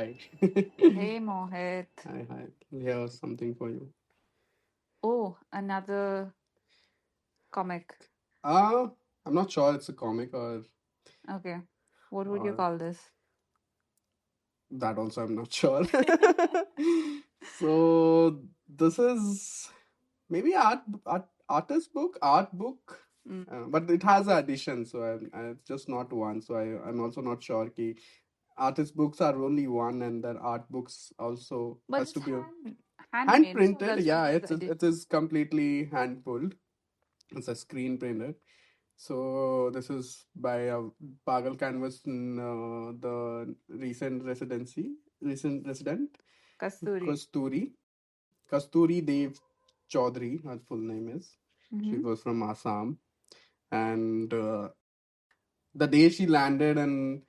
hi. Hey Mohit. Hi, hi. Here's something for you. Oh, another comic. Uh, I'm not sure it's a comic Okay. What would you or call this? that also I'm not sure. So this is maybe artist book, art book. Mm. But it has an addition, so it's just not one. So I'm also not sure ki artist books are only one, and then art books also But has it's to be hand handmade, so printed. that's why Yeah, there's it is completely hand pulled. It's a screen printed. So this is by a Pagal canvas in the recent resident Kasturi. Kasturi Kasturi Dev Chaudhary. Her full name is. She Mm-hmm. was from Assam, and the day she landed, and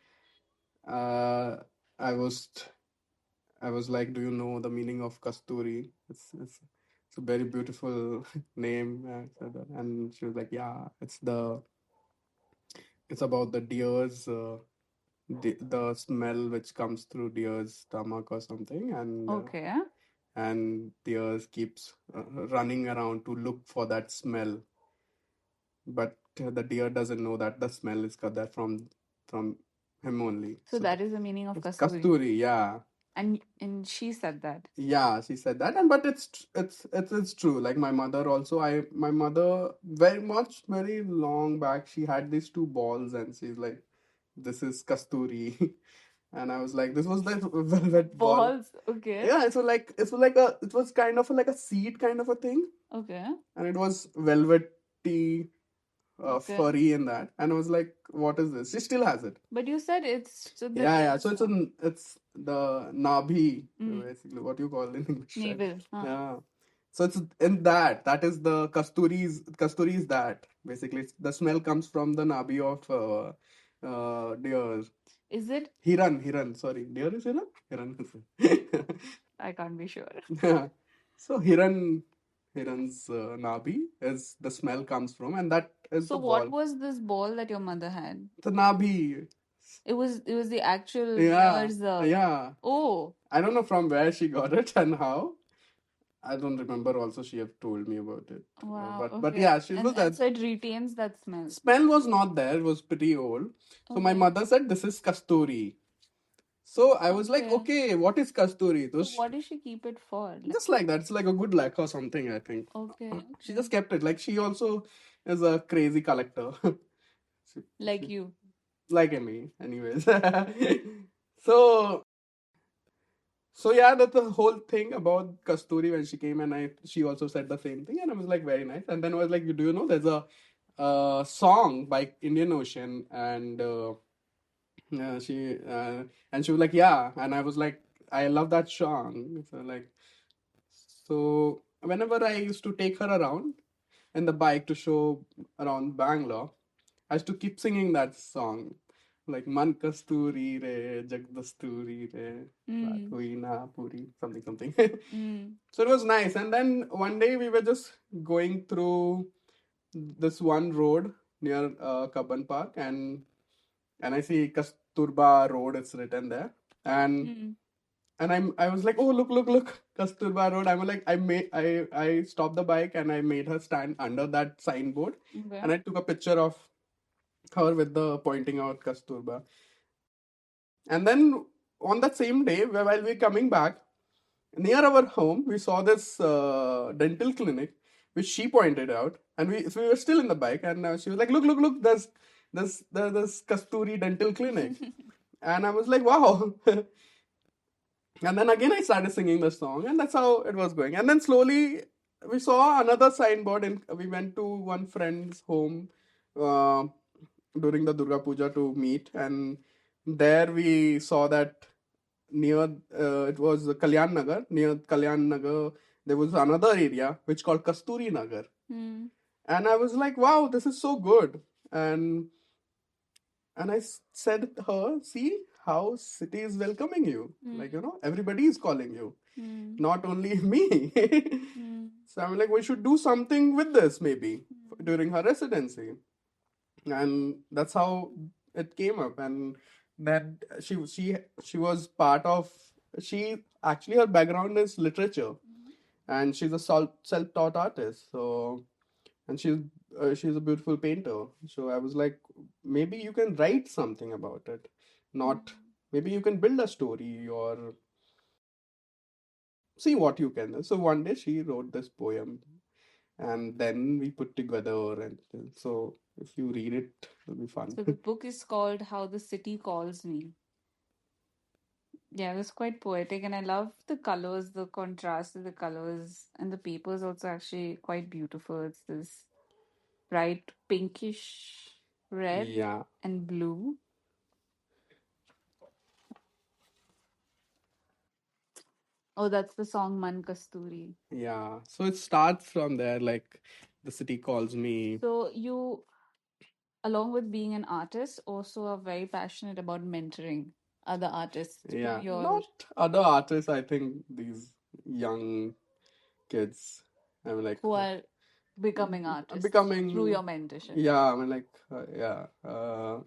uh, I was I was like, "Do you know the meaning of Kasturi? It's a very beautiful name." And she was like, "Yeah, it's about the deer's the smell which comes through deer's stomach or something, Okay. and deers keeps running around to look for that smell, but the deer doesn't know that the smell is that from him only. So So that is the meaning of it's Kasturi. Kasturi, yeah. And she said that. Yeah, she said that, and but it's true. Like my mother also, my mother very long back, she had these two balls, and she's like, "This is kasturi," and I was like, "This was the velvet ball." Balls. Okay. Yeah, it was kind of like a seed kind of a thing, Okay. and it was velvety, Okay. furry in that, and I was like, "What is this?" She still has it. But you said it's so the Yeah, yeah. So it's it's the Nabhi, mm, basically, what you call in English, right? navel. Huh. Yeah. So it's in that. That is the Kasturi is that. Basically, the smell comes from the Nabi of deer. Is it? Hiran. Sorry, deer is Hiran. Hiran I can't be sure. is so Hiran's Nabi is the smell comes from, and that is So the what ball. was this ball that your mother had? The Nabi. It was the actual Yeah, deer's. yeah. Oh, I don't know from where she got it and how. I don't remember. Also, she have told me about it. wow. But Okay. yeah, she was And that. so it retains that smell. Smell was not there. It was pretty old. So my Okay. mother said, "This is kasturi." So I was like, Okay. "Okay, what is kasturi?" So So what does she keep it for? Like, just like that, it's like a good luck or something. I think okay, she okay. just kept it. Like she also is a crazy collector. she, Like she, you. like me, anyways. so So yeah, that's the whole thing about Kasturi when she came, and she also said the same thing, and I was like very nice. And then I was like, do you know there's a song by Indian Ocean, and she and she was like, yeah, and I was like, I love that song. So whenever I used to take her around in the bike to show around Bangalore, I used to keep singing that song. Like Man Kasturi Re, Jagdasturi Re, Mm. Hui Na Puri, something. Mm. So it was nice. And then one day we were just going through this one road near Kabban Park, and I see Kasturba Road. It's written there, and Mm. I was like, oh look, Kasturba Road. I'm like I stopped the bike and I made her stand under that signboard, Okay. and I took a picture of her with the pointing out Kasturba. And then on that same day, while we coming back, near our home, we saw this dental clinic, which she pointed out, and we were still in the bike, and she was like, look, there's Kasturi Dental Clinic, and I was like, wow. And then again, I started singing the song, and that's how it was going. And then slowly, we saw another signboard, and we went to one friend's home uh, during the Durga Puja to meet, and there we saw that near it was Kalyan Nagar. Near Kalyan Nagar, there was another area which called Kasturi Nagar, Mm. and I was like, "Wow, this is so good." And I said to her, "See how city is welcoming you. Like Mm. everybody is calling you, Mm. not only me." Mm. So I'm like, we should do something with this maybe Mm. during her residency, and that's how it came up. And Then she was part of, she actually, her background is literature, and she's a self-taught artist. So, and she's a beautiful painter. So I was like, maybe you can write something about it, not, maybe you can build a story or see what you can. So one day she wrote this poem, and then we put together, and so if you read it, it'll be fun. So the book is called How the City Calls Me. Yeah, it was quite poetic, and I love the colors, the contrast of the colors, and the paper is also actually quite beautiful. It's this bright pinkish red Yeah, and blue. Oh, that's the song Man Kasturi. yeah. So it starts from there, like the city calls me. So you, along with being an artist, also are very passionate about mentoring other artists through Yeah, your not other artists. I think these young kids. I mean, like who are becoming artists through becoming. your mentorship. Yeah, I mean, like yeah. So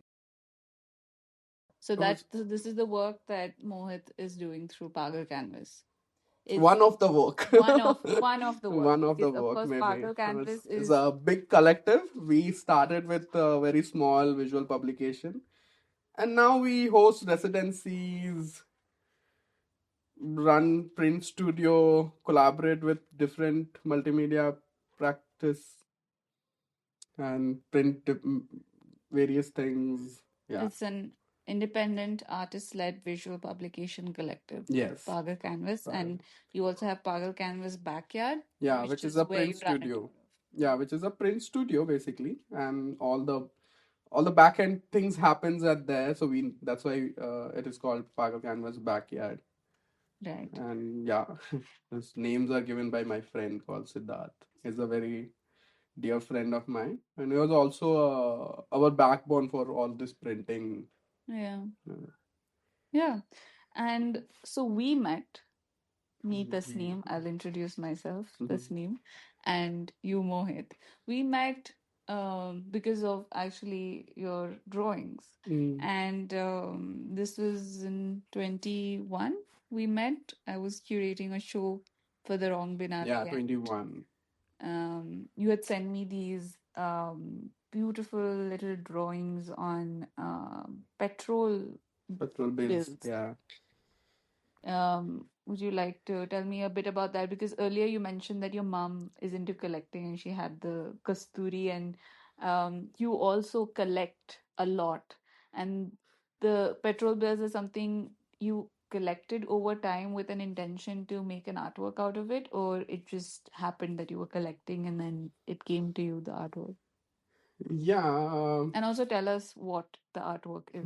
So that this is the work that Mohit is doing through Pagal Canvas. It's one of the work. one of the work, One of the because of work, course maybe. Pagal Canvas It's is a big collective. We started with a very small visual publication, and now we host residencies, run print studio, collaborate with different multimedia practice, and print various things. Yeah. it's an independent artist-led visual publication collective, Yes. Pagal Canvas, Uh, and you also have Pagal Canvas Backyard, yeah, which which is is a where print you run it studio. out of. Yeah, which is a print studio basically, and all the back end things happens at there. So we that's why it is called Pago Canvas Backyard. Right. And yeah, his names are given by my friend called Siddharth. He's a very dear friend of mine, and he was also our backbone for all this printing. Yeah. Uh, Yeah. And so we met, me we, Tasneem, I'll introduce myself, Tasneem, and you Mohit. We met because of actually your drawings. Mm. And this was in 21. We met. I was curating a show for the Wrong Yeah, Binali, and 21 you had sent me these beautiful little drawings on petrol petrol bills. bills. Yeah. Would you like to tell me a bit about that? Because earlier you mentioned that your mom is into collecting and she had the kasturi, and you also collect a lot. And the petrol bills is something you collected over time with an intention to make an artwork out of it, or it just happened that you were collecting and then it came to you, the artwork? Yeah. And also tell us what the artwork is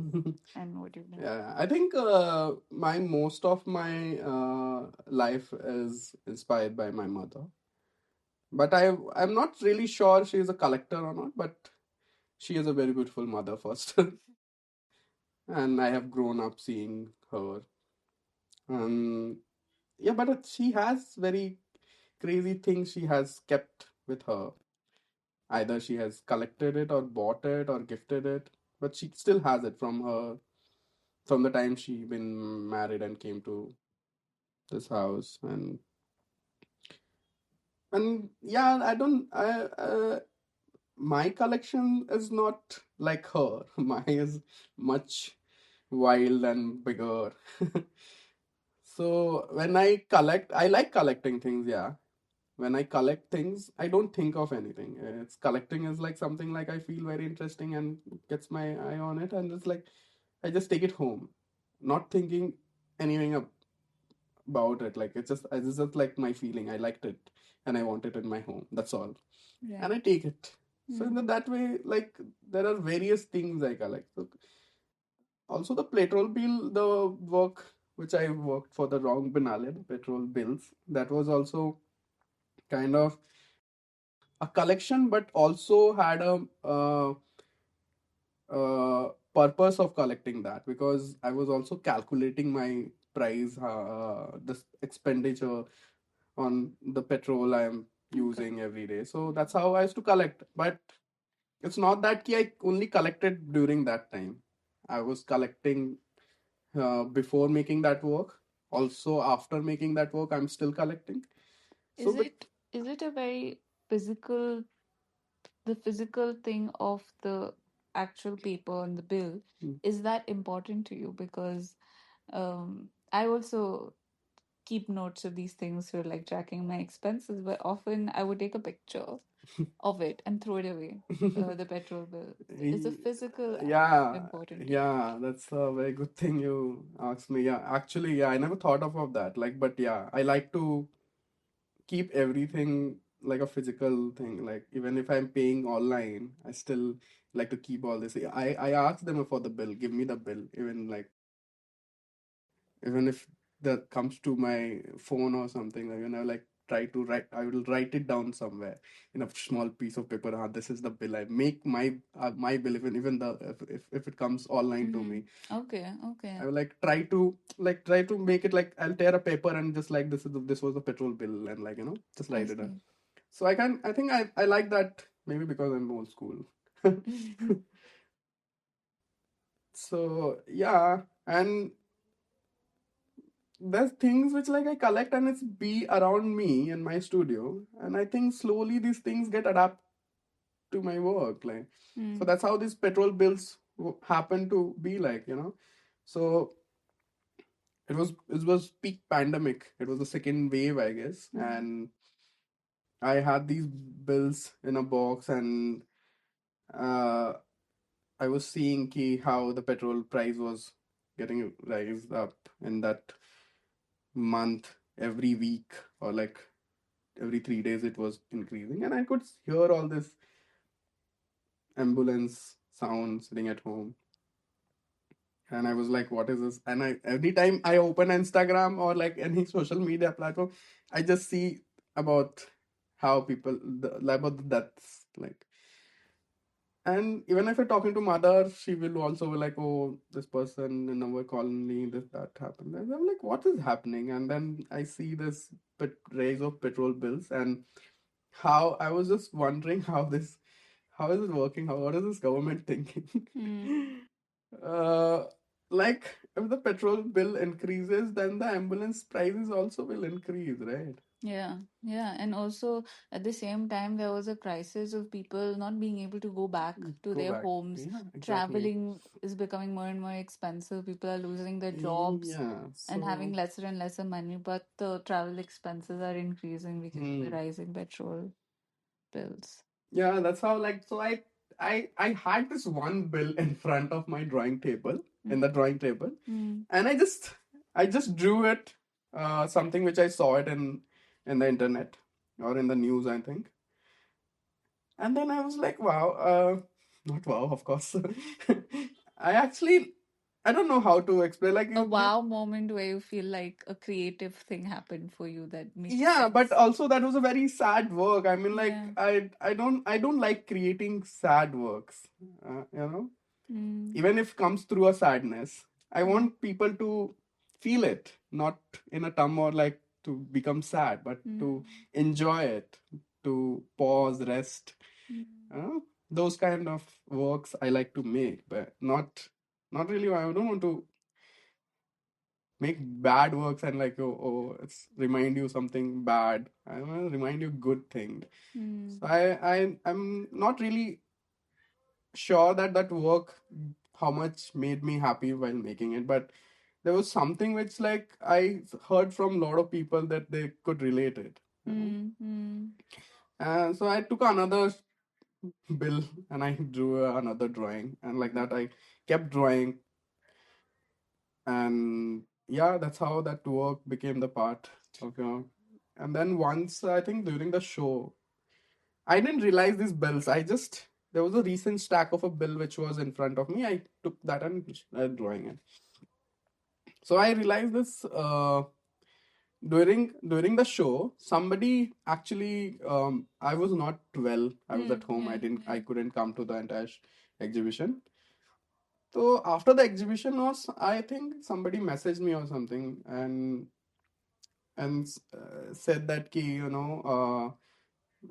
and what you've done. Yeah, I think my most of my life is inspired by my mother, but I'm not really sure she is a collector or not. But she is a very beautiful mother first, and I have grown up seeing her. Um, yeah, but she has very crazy things she has kept with her. Either she has collected it or bought it or gifted it, but she still has it from the time she been married and came to this house. And yeah, I don't I my collection is not like her. Mine is much wild and bigger. So when I collect, I like collecting things. Yeah, when I collect things, I don't think of anything. It's collecting is like something like I feel very interesting and gets my eye on it, and it's like I just take it home, not thinking anything about it. Like it's just like my feeling. I liked it and I want it in my home. That's all, and I Right. take it. So in Mm. that way, like there are various things I collect. So also the petrol bill, the work which I worked for the wrong Binale, the petrol bills, that was also kind of a collection, but also had a purpose of collecting that, because I was also calculating my price, this expenditure on the petrol I am Okay. using every day. So that's how I used to collect. But it's not that I only collected during that time. I was collecting before making that work. Also, after making that work, I'm still collecting. So, Is but it a very physical, the physical thing of the actual paper on the bill, mm, is that important to you? Because I also keep notes of these things for like tracking my expenses, but often I would take a picture of it and throw it away. The petrol bill. Is the y- physical yeah, important to you? yeah, that's a very good thing you asked me. Yeah, actually, yeah, I never thought of that. Like, but yeah, I like to keep everything like a physical thing. Like, even if I'm paying online, I still like to keep all this. I ask them for the bill, give me the bill, even if that comes to my phone or something, like, like try to write, I will write it down somewhere in a small piece of paper. Ah, this is the bill. I make my bill, even the if it comes online to Mm-hmm. me. Okay, okay. I will like try to make it like I'll tear a paper and just like this was the petrol bill, and like just I write it down. see. So I think I like that, maybe because I'm old school. So yeah, and there's things which like I collect and it's be around me in my studio, and I think slowly these things get adapted to my work. Like, so Mm, that's how these petrol bills happen to be like. So it was peak pandemic. It was the second wave, I guess, mm, and I had these bills in a box, and uh, I was seeing how the petrol price was getting raised up in that month, every week, or like every 3 days it was increasing, and I could hear all this ambulance sound sitting at home, and I was like, what is this? And I every time I open Instagram or like any social media platform, I just see about how people about the deaths, like. And even if you're talking to mother, she will also be like, oh, this person in our colony, this, that happened. And I'm like, what is happening? And then I see this raise of petrol bills, and how I was just wondering how is it working? What is this government thinking? mm. uh, like, if the petrol bill increases, then the ambulance prices also will increase, right? Yeah, yeah. And also at the same time, there was a crisis of people not being able to go back to Go their back. homes. Yeah, exactly. Traveling is becoming more and more expensive. People are losing their jobs Yeah. and having So, lesser and lesser money, but the travel expenses are increasing because of the hmm. rising petrol bills. Yeah, that's how, like, so I had this one bill in front of my drawing table, in Mm, the drawing table, mm, and I just drew it, something which I saw it in the internet or in the news, I think. And then I was like, wow, not wow, of course. I actually, I don't know how to explain, like, a you wow moment where you feel like a creative thing happened for you that makes yeah, but sense. also that was a very sad work. I mean, like, Yeah. I don't like creating sad works, you know Mm, even if comes through a sadness. I mm, want people to feel it, not in a term or like to become sad, but mm, to enjoy it, to pause, rest. mm, uh, those kind of works I like to make, but not really. I don't want to make bad works and like, oh, it's remind you something bad. I want to remind you good thing. mm, So I'm not really sure that work, how much made me happy while making it, but there was something which like I heard from a lot of people that they could relate it. mm, mm, And so I took another bill and I drew another drawing, and like that I kept drawing, and yeah, that's how that work became the part of. And then once, I think during the show, I didn't realize these bills. There was a recent stack of a bill which was in front of me. I took that and drawing it. So I realized this, during the show. Somebody actually, I was not well. I was at mm, home. yeah, I yeah. couldn't come to the entire exhibition. So after the exhibition was, I think somebody messaged me or something, and said that ki,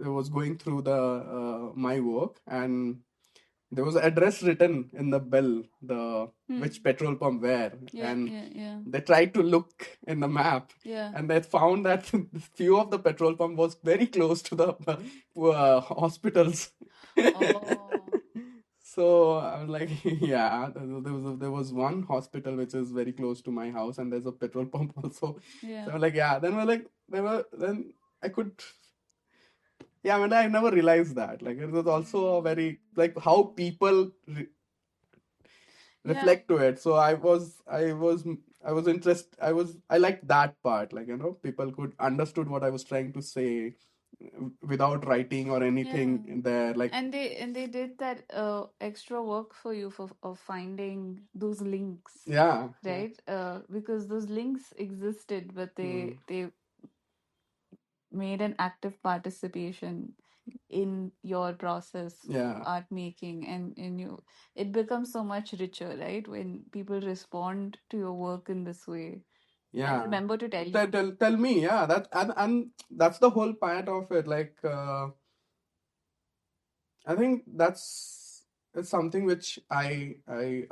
I was going through the my work, and there was an address written in the bell, the which petrol pump where, Yeah, and yeah, yeah, they tried to look in the map, yeah. and they found that few of the petrol pump was very close to the hospitals. Oh, So I was like, yeah, there was one hospital which is very close to my house, and there's a petrol pump also. So yeah. I'm like, yeah. Then we're like, then I could, yeah. I mean, I never realized that. Like, it was also a very like how people Yeah, reflect to it. So I was interested. I liked that part. Like, people could understood what I was trying to say without writing or yeah. anything in there. Like, And they did that extra work for you for of finding those links, yeah, yeah. right? Because those links existed, but Hmm. they made an active participation in your process of Yeah, art making, and you it becomes so much richer, right? When people respond to your work in this way and yeah. remember to tell Tell, you. tell, tell me, yeah. That and that's the whole part of it. Like, I think that's it's something which I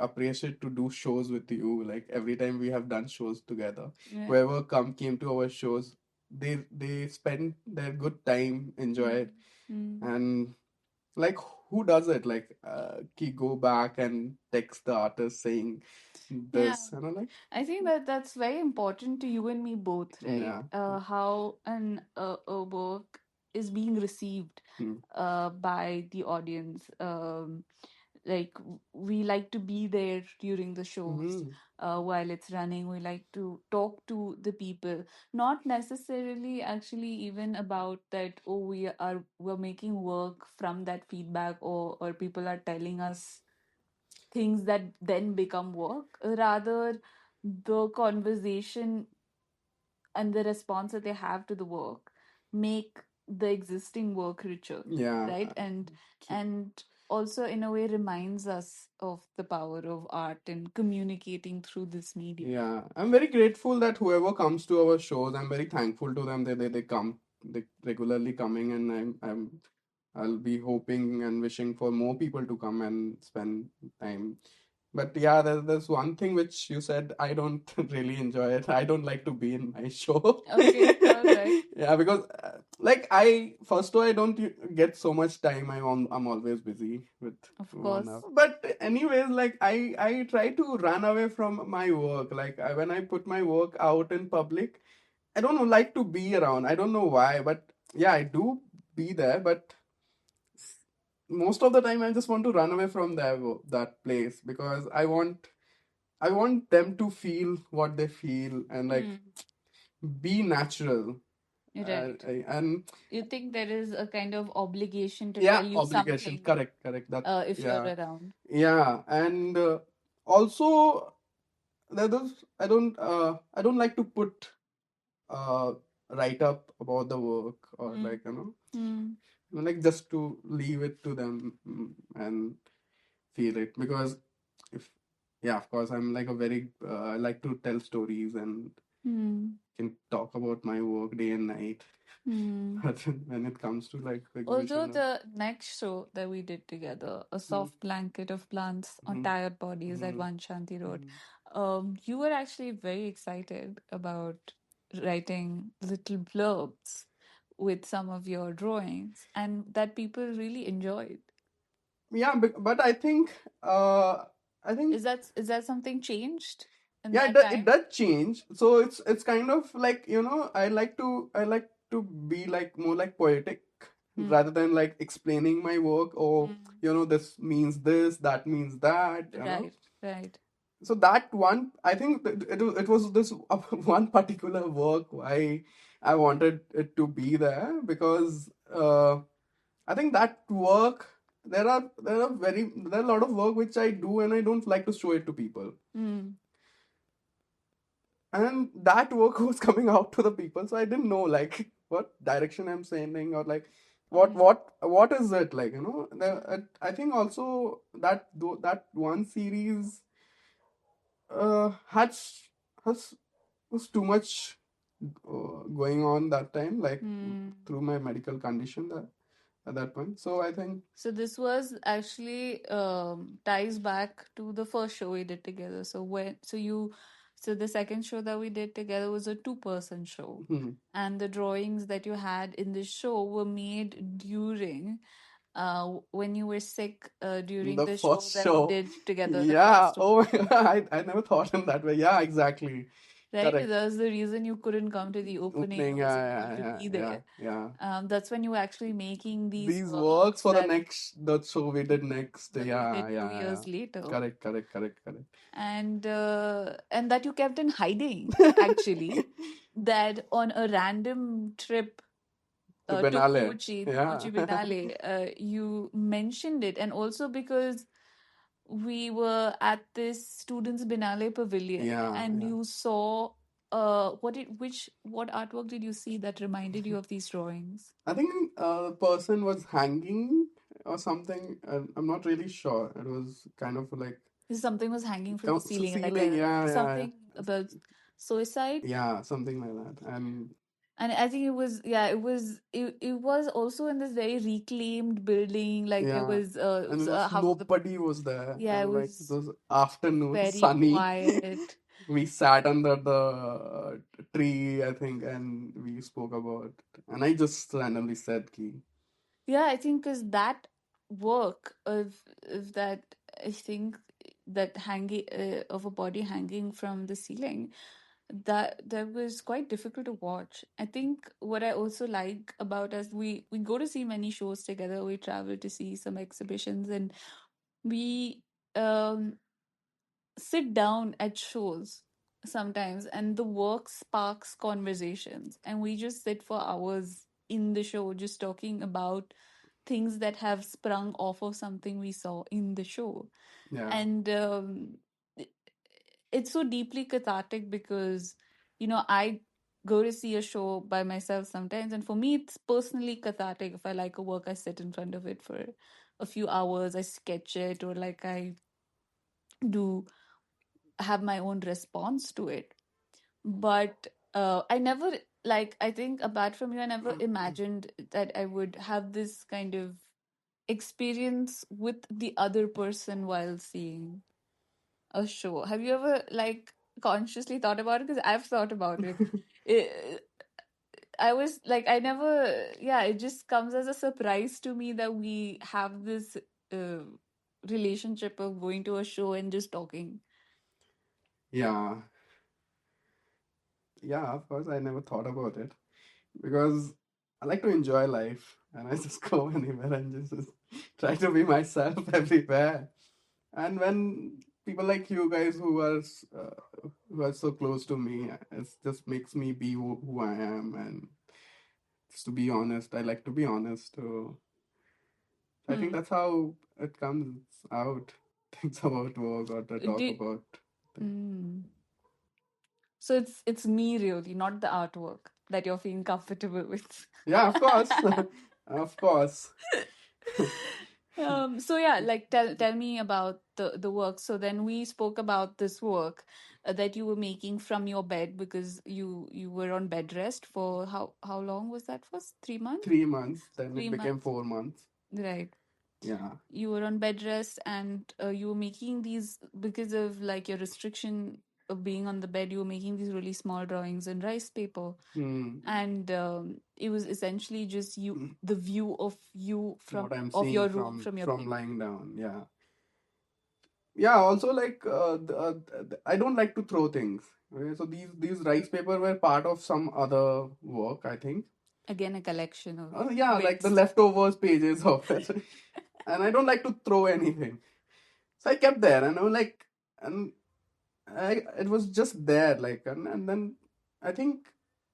appreciate to do shows with you. Like every time we have done shows together, Yeah. whoever came to our shows, they spend their good time, enjoy Mm. it, Mm. and like who does it? Like, go back and text the artist saying Yeah. this, like, I think that that's very important to you and me both, right? yeah, How a work is being received mm, by the audience. Like we like to be there during the shows mm, while it's running. We like to talk to the people, not necessarily actually even about that. Oh, we're making work from that feedback, or people are telling us things that then become work. Rather, the conversation and the response that they have to the work make the existing work richer, yeah. right? And also in a way reminds us of the power of art and communicating through this medium. Yeah, I'm very grateful that whoever comes to our shows, I'm very thankful to them. They come, they regularly coming, and I'll be hoping and wishing for more people to come and spend time. But yeah, there's one thing which you said I don't really enjoy it. I don't like to be in my show. Okay, all right. Yeah, because like I first of all I don't get so much time. I'm always busy with Of one course. hour. But anyways, like I try to run away from my work. Like when I put my work out in public, I don't like to be around. I don't know why, but yeah, I do be there. But most of the time, I just want to run away from that place because I want them to feel what they feel and like Hmm. be natural. Right. And You think there is a kind of obligation to yeah, tell you obligation. something Correct. That if you're yeah, around. yeah, and also I don't like to put uh write up about the work or Hmm. like Hmm. like just to leave it to them, and feel it because if yeah, of course, I'm like a very I like to tell stories and Hmm. can talk about my work day and night. Hmm. But when it comes to like Although exhibition, the next show that we did together, A mm, Soft Blanket of Plants on mm, Tired Bodies at mm, One Shanti Road, mm. you were actually very excited about writing little blurbs with some of your drawings, and that people really enjoyed. Yeah, but I think Is that something changed in yeah, that it time? does change. So it's kind of like I like to be like more like poetic Hmm. rather than like explaining my work or Hmm. this means this, that means that. Right, right. So that one, I think it was this one particular work why I wanted it to be there because I think that work there are a lot of work which I do and I don't like to show it to people, Hmm. and that work was coming out to the people, so I didn't know like what direction I'm sending or like what Hmm. what what is it like Hmm. I think also that one series had has was too much going on that time, like Hmm. through my medical condition, at that point. So I think, So this was actually ties back to the first show we did together. So the second show that we did together was a two-person show, hmm, and the drawings that you had in the show were made during when you were sick during the the show first that we show. did together, the Yeah. first one, Oh my God. I never thought in that way. Yeah, exactly. right? Correct. That was the reason you couldn't come to the opening. Opening. I Yeah, wasn't able yeah, to yeah, be yeah, there. yeah. That's when you were actually making these These works works for the that next, the show we did next. we Yeah, did two yeah, yeah. years later. Correct, correct, correct, correct. And that you kept in hiding, actually, that on a random trip To to Benale. Kochi Yeah. Binale, you mentioned it, and also because we were at this students Binale pavilion, Yeah, and yeah. you saw what artwork did you see that reminded you of these drawings? I think the person was hanging or something. I'm not really sure. It was kind of like Something was hanging from the ceiling, like ceiling. a Yeah, yeah, something about suicide. yeah, something like that. And And I think it was, yeah, it was also in this very reclaimed building. Like there yeah, was and it was how the nobody was there. yeah, it And like it was was afternoon, very sunny. quiet. We sat under the tree, I think, and we spoke about. And I just randomly said, "Ki." Yeah, I think because that work of that, I think that hanging of a body hanging from the ceiling, that was quite difficult to watch. I think what I also like about us, we go to see many shows together. We travel to see some exhibitions, and we um sit down at shows sometimes, and the work sparks conversations, and we just sit for hours in the show just talking about things that have sprung off of something we saw in the show. Yeah, And i- it's so deeply cathartic because, I go to see a show by myself sometimes, and for me, it's personally cathartic. If I like a work, I sit in front of it for a few hours, I sketch it, or like I do have my own response to it. But I never, like, I think apart from you, I never imagined that I would have this kind of experience with the other person while seeing a show. Have you ever, like, consciously thought about it? Because I've thought about it. It I was like, I never, yeah, it just comes as a surprise to me that we have this uh, relationship of going to a show and just talking. yeah, yeah. Of course, I never thought about it because I like to enjoy life, and I just go anywhere and just try to be myself everywhere. And when people like you guys who are so close to me, it just makes me be who I am. And just to be honest, I like to be honest. So I think Hmm. that's how it comes out. Things about work or to talk Do, about. Things. mm. So it's me really, not the artwork that you're feeling comfortable with. Yeah, of course, of course. So yeah, like tell me about the work. So then we spoke about this work that you were making from your bed because you were on bed rest for how long was that for? 3 months? 3 months, then it Three became months, 4 months. right? Yeah. You were on bed rest, and you were making these because of like your restriction of being on the bed. You were making these really small drawings in rice paper, Hmm. and it was essentially just the view of you What I'm of seeing your room from your from bed. lying down. Yeah. Yeah. Also, like I don't like to throw things. Okay? So these rice paper were part of some other work, I think. Again, a collection of Yeah, like the bits. leftovers pages of it, and I don't like to throw anything. So I kept there, and I was like, and it was just there, like, and then I think,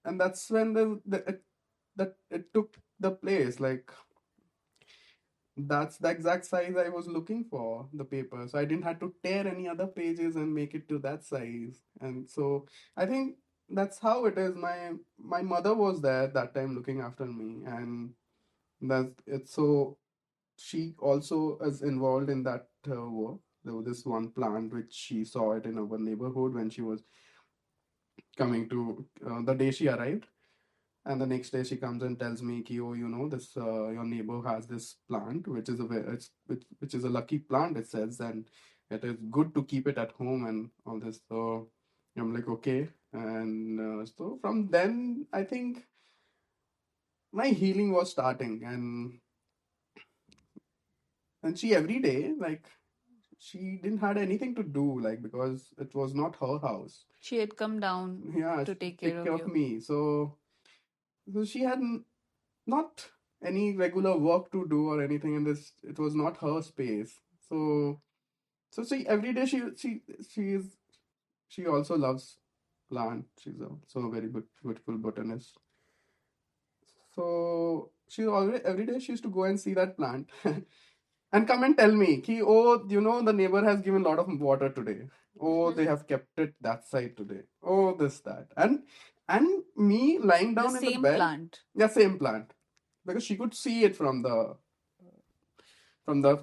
and that's when that it took the place, like that's the exact size I was looking for the paper. So I didn't have to tear any other pages and make it to that size. And so I think that's how it is. My mother was there that time looking after me, and that's it's so she also is involved in that work. There was this one plant which she saw it in our neighborhood when she was coming to the day she arrived, And the next day she comes and tells me, ki, oh, you know, this your neighbor has this plant, which is which is a lucky plant, it says, and it is good to keep it at home and all this. So I'm like, okay. And so from then, I think my healing was starting, and she every day, like, she didn't had anything to do, like, because it was not her house. She had come down Yeah, to she take care take of care of you. me. So she had not any regular work to do or anything in this. It was not her space. So see, every day she is she also loves plant. She's also a very beautiful botanist. So she always every day she used to go and see that plant and come and tell me, ki, oh, you know, the neighbor has given a lot of water today. Oh, they have kept it that side today. Oh, this, that. And me lying The down in the same bed, plant. yeah, same plant. Because she could see it from the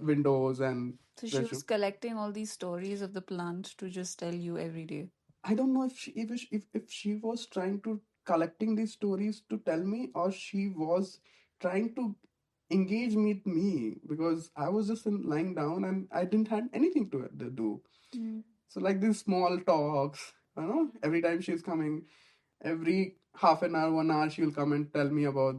windows and So she the was collecting all these stories of the plant to just tell you every day. I don't know if she was trying to collecting these stories to tell me, or she was trying to engage with me, because I was just lying down and I didn't have anything to do. Mm. So like these small talks, every time she's coming, every half an hour, 1 hour, she'll come and tell me about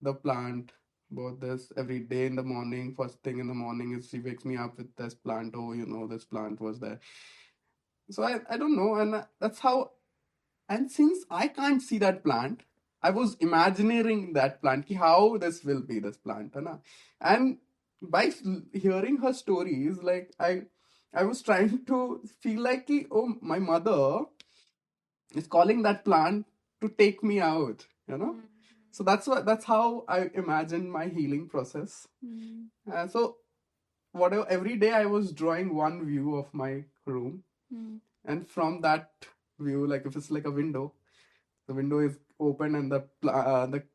the plant, about this every day in the morning. First thing in the morning is she wakes me up with this plant. Oh, you know, this plant was there. So I don't know, and that's how. And since I can't see that plant, I was imagining that plant, ki how this will be this plant, है ना? And by hearing her stories, like I was trying to feel like, ki, oh, my mother is calling that plant to take me out, you know. Mm. So that's how I imagined my healing process. Mm. So whatever, every day I was drawing one view of my room, Mm. and from that view, like if it's like a window, the window is open and the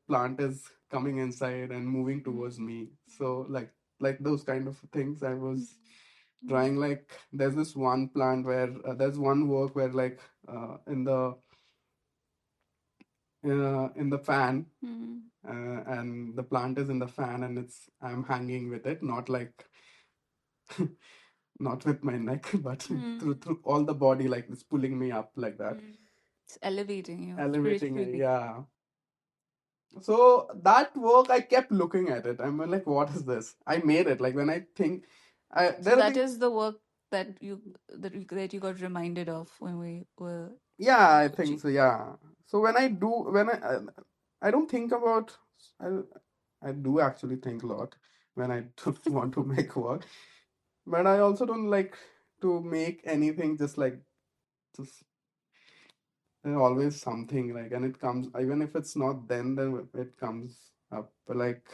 plant is coming inside and moving towards me. So like those kind of things I was drawing. Like there's this one plant where there's one work where, like, in the fan, Mm. and the plant is in the fan, and I'm hanging with it, not like not with my neck, but Mm. through all the body, like it's pulling me up like that, Mm. It's elevating you elevating it, spiritually. yeah. So that work, I kept looking at it. I'm like, what is this? I made it. Like when I think, So there are that things. is the work that you got reminded of when we were Yeah, I think coaching. so. Yeah. So I don't think about. I I do actually think a lot when I want to make work, but I also don't like to make anything just like just. There's always something, like, and it comes even if it's not then it comes up. But like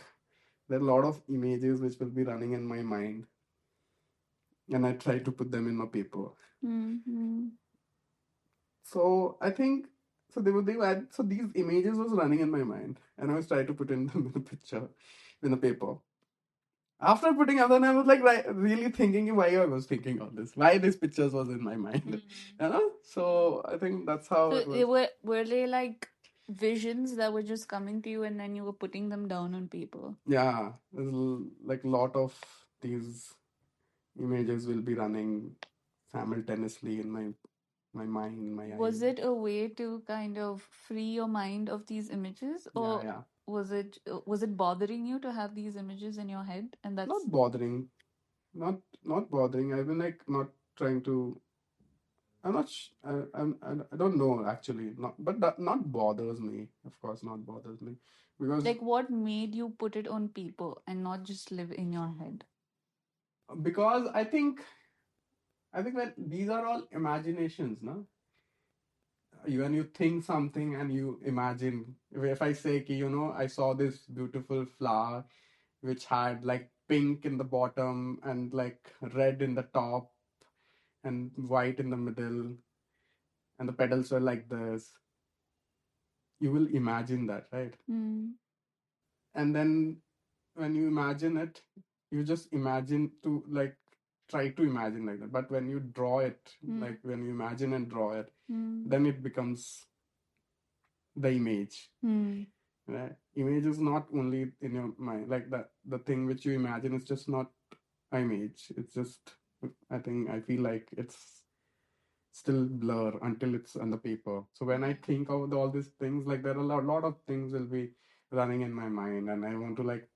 there are a lot of images which will be running in my mind, and I try to put them in my paper. Mm-hmm. So I think so they had so these images was running in my mind, and I was trying to put in them in a picture, in a paper. After putting them, then I was like really thinking why I was thinking all this, why these pictures was in my mind, Mm. you know. So I think that's how So it was. were they like visions that were just coming to you and then you were putting them down on paper? Yeah, there's like a lot of these images will be running simultaneously in my mind, my Was eye. it a way to kind of free your mind of these images, Yeah, or yeah. was it bothering you to have these images in your head? And that's Not bothering, not bothering. I've been like not trying to. I'm not. I don't know actually. Not, but that not bothers me. Of course, not bothers me, because like what made you put it on paper and not just live in your head? I think that these are all imaginations, no? When you think something and you imagine, if I say, ki, I saw this beautiful flower which had like pink in the bottom and like red in the top and white in the middle, and the petals were like this, you will imagine that, right? Mm. And then when you imagine it, you just imagine to like try to imagine like that. But when you draw it, Mm. like when you imagine and draw it, Mm. then it becomes the image. Mm. Right? Image is not only in your mind, like the thing which you imagine is just not image. It's just, I think, I feel like it's still blur until it's on the paper. So when I think of all these things, like there are lot of things will be running in my mind, and I want to like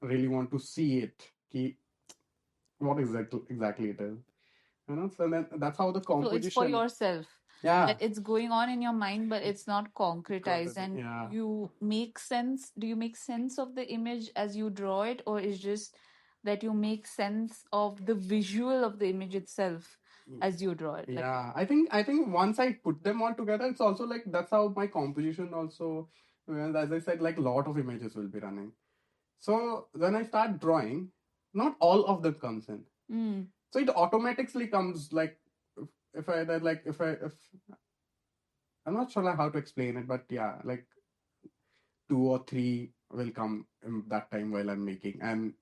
really want to see it. What exactly it is, you know. So then that's how the So it's for composition. yourself. Yeah. That it's going on in your mind, but it's not concretized. Content, And yeah. you make sense. Do you make sense of the image as you draw it, or is just that you make sense of the visual of the image itself as you draw it? Like, Yeah, I think once I put them all together, it's also like that's how my composition also. Well, as I said, like lot of images will be running. So when I start drawing, not all of them comes in. mm, So it automatically comes like if I that like if I'm not sure like how to explain it, but yeah, like two or three will come in that time while I'm making, and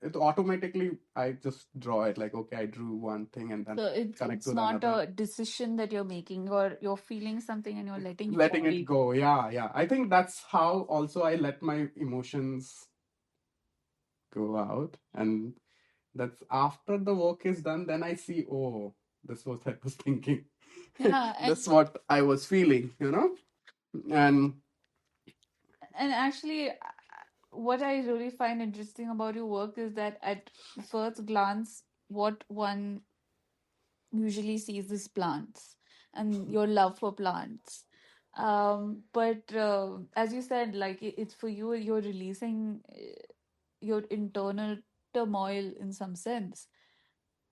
it automatically I just draw it like okay, I drew one thing and then so it's connect it's to the not another. a decision that you're making, or you're feeling something and you're letting your Letting it body. go, yeah, yeah. I think that's how also I let my emotions go out, and that's after the work is done, then I see, oh, this was I was thinking. Yeah, That's what I was feeling, you know. And and actually, what I really find interesting about your work is that at first glance, what one usually sees is plants and your love for plants. But as you said, like it's for you, you're releasing your internal turmoil in some sense.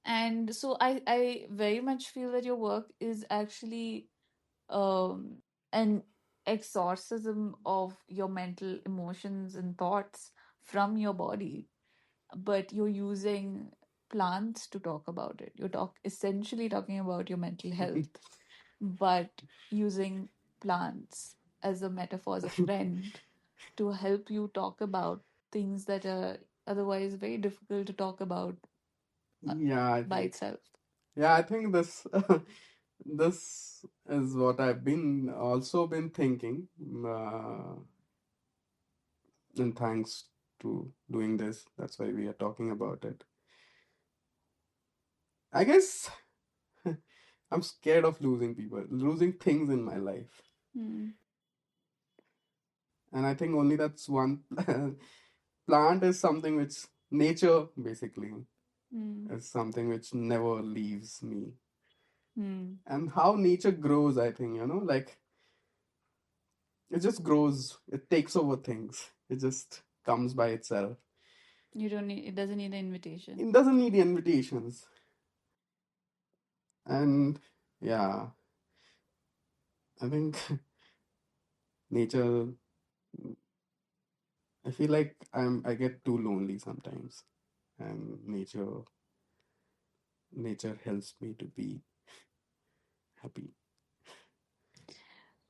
And so I very much feel that your work is actually an exorcism of your mental emotions and thoughts from your body, but you're using plants to talk about it. You're essentially talking about your mental health, but using plants as a metaphor, as a friend, to help you talk about things that are otherwise very difficult to talk about yeah, I by think, itself. yeah, I think this this is what I've been also been thinking, and thanks to doing this, that's why we are talking about it. I guess I'm scared of losing people, losing things in my life. Hmm. And I think only that's one. Plant is something which nature basically Hmm. is something which never leaves me. Hmm. And how nature grows, I think, you know, like it just grows, it takes over things, it just comes by itself. You don't need, it doesn't need an invitation. It doesn't need invitations. And yeah, I think nature, I feel like I get too lonely sometimes. And nature helps me to be happy.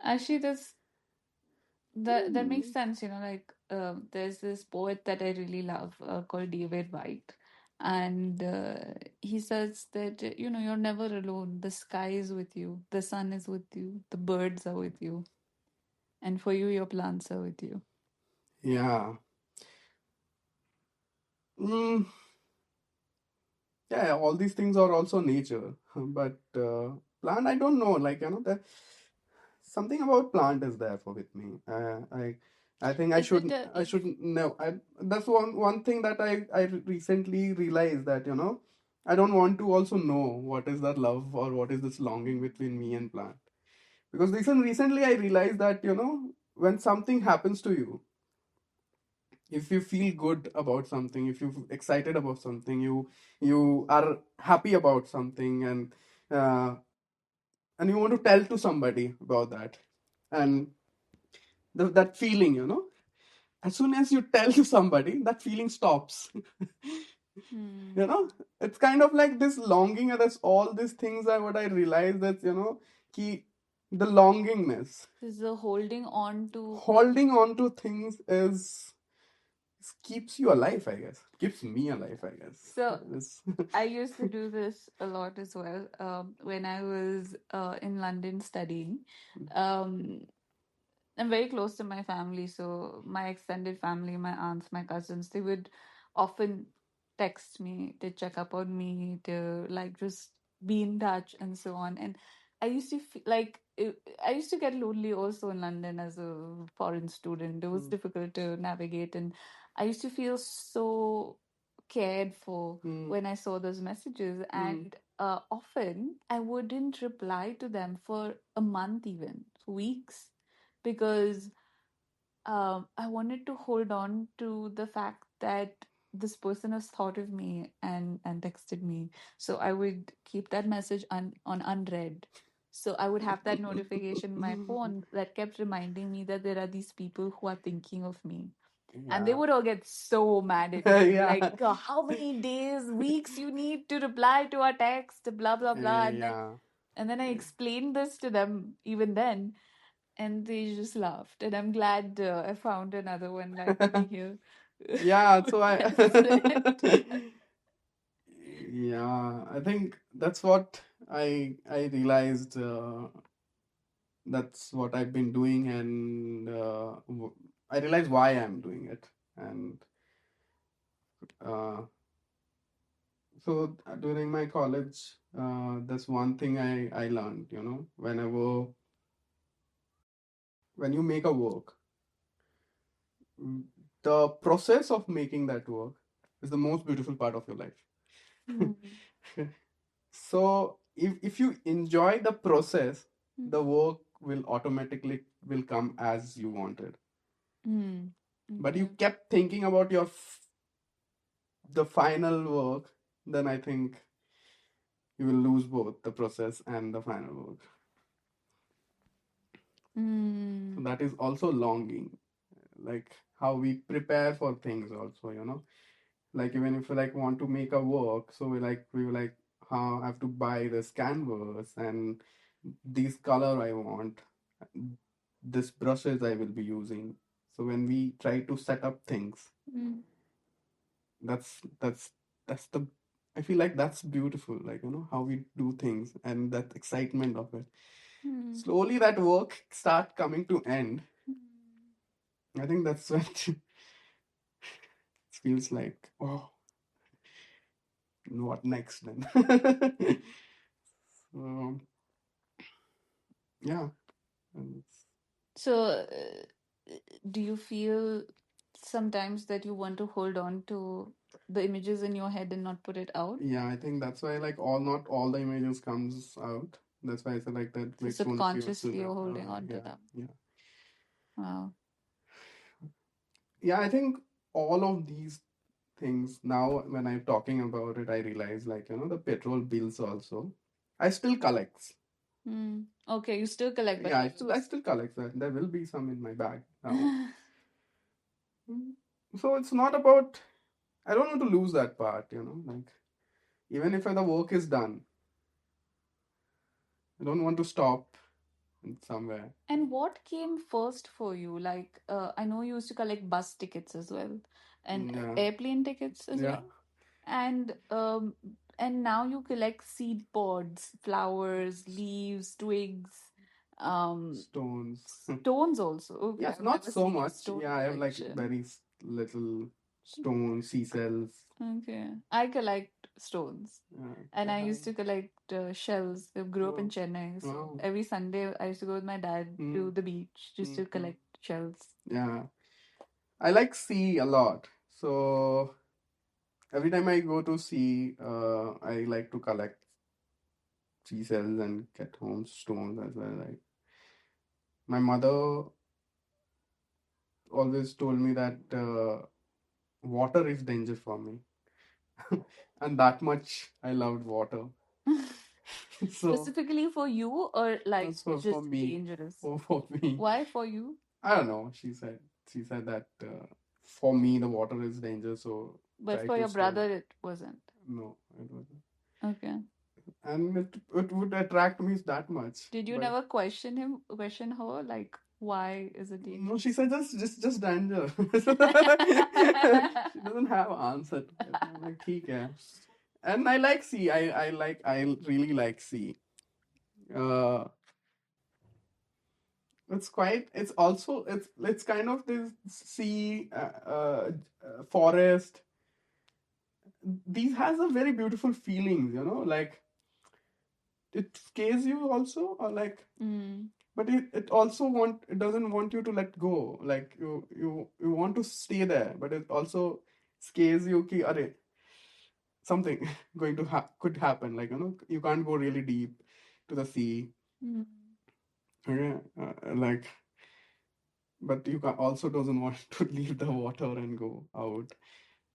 Actually, that makes sense, you know, like there's this poet that I really love called David White, and he says that you know, you're never alone. The sky is with you, the sun is with you, the birds are with you, and for you, your plants are with you. Yeah. Mm, yeah, all these things are also nature. But plant, I don't know. Like, you know, something about plant is there for with me. I think Is it I should know. That's one thing that I recently realized that, you know, I don't want to also know what is that love or what is this longing between me and plant. Because recently I realized that, you know, when something happens to you, if you feel good about something, if you're excited about something, you are happy about something, uh, and you want to tell to somebody about that, and that feeling, you know, as soon as you tell to somebody, that feeling stops. hmm. You know, it's kind of like this longing, and that's all these things are what I realized, that you know, ki, the longingness, This is the holding on to. holding on to things is keeps you alive, I guess. Keeps me alive, I guess. So It's- I used to do this a lot as well when I was in London studying. Um, I'm very close to my family, so my extended family, my aunts, my cousins, they would often text me to check up on me, to like just be in touch and so on. And I used to feel like I used to get lonely also in London as a foreign student. It was Mm. difficult to navigate, and I used to feel so cared for Mm. when I saw those messages. And often I wouldn't reply to them for a month, even for weeks, because I wanted to hold on to the fact that this person has thought of me and texted me. So I would keep that message on unread. So I would have that notification in my phone that kept reminding me that there are these people who are thinking of me. And they Yeah. would all get so mad at me. Yeah. Like, how many days, weeks you need to reply to our text, blah, blah, blah. Yeah. And then I explained this to them even then, and they just laughed. And I'm glad I found another one like me here. Yeah, so Best friend. yeah, I think that's what I realized, that's what I've been doing, and I realized why I'm doing it. And uh, so during my college, that's one thing I learned, whenever when you make a work, mm, the process of making that work is the most beautiful part of your life. Hmm. So if you enjoy the process, Hmm. the work will automatically will come as you wanted. Hmm. But you Okay. kept thinking about the final work, then I think you will lose both the process and the final work. Hmm. So that is also longing, like how we prepare for things also, like even if we like want to make a work, so we have to buy this canvas and this color I want, this brushes I will be using. So when we try to set up things, Hmm. that's the I feel like that's beautiful, like how we do things and that excitement of it. Hmm. Slowly that work start coming to end. Hmm. I think that's when it feels like, oh, what next then? So yeah, and So, do you feel sometimes that you want to hold on to the images in your head and not put it out? yeah, I think that's why like all not all the images comes out. That's why I said like that So which one feels subconsciously you're holding on to yeah, them. yeah. Wow. Yeah, I think all of these things now when I'm talking about it, I realize like, the petrol bills also. I still collect. Hmm. Okay, you still collect, but Yeah, you I use. still collect that. There will be some in my bag now. Mm. So it's not about I don't want to lose that part, like even if the work is done, I don't want to stop somewhere. And what came first for you? Like, I know you used to collect bus tickets as well, and Yeah, airplane tickets as yeah. well, and now you collect seed pods, flowers, leaves, twigs, um, Stones. stones also. Okay, Yes, I've not never so seen your much. stone Yeah, I have like collection. very little stones, seashells. Okay, I collect stones. And I I have. used to collect shells. I grew up in Oh, Chennai, so wow. every Sunday I used to go with my dad to Mm, the beach just to mm. collect shells. Yeah, I like sea a lot. So every time I go to sea, I like to collect seashells and get home stones as well. Like my mother always told me that water is danger for me, and that much I loved water. So Specifically for you, or like that's for just me, dangerous? for me. Why for you? I don't know. She said that for me the water is danger, so But try for to your stay. brother, it wasn't. No, it wasn't. Okay. And it would attract me that much. Did you But never question her, like, why is it no, she dangerous? said just danger. She doesn't have answer to it. I'm like, ठीक है. And I like sea. I really like sea. Uh, it's quite. It's also it's kind of this sea, forest. These has a very beautiful feelings, like it scares you also, or like, Mm. but it also it doesn't want you to let go. Like you want to stay there, but it also scares you ki are something going to could happen. Like, you can't go really deep to the sea. Mm. Okay? Like, but you also doesn't want to leave the water and go out.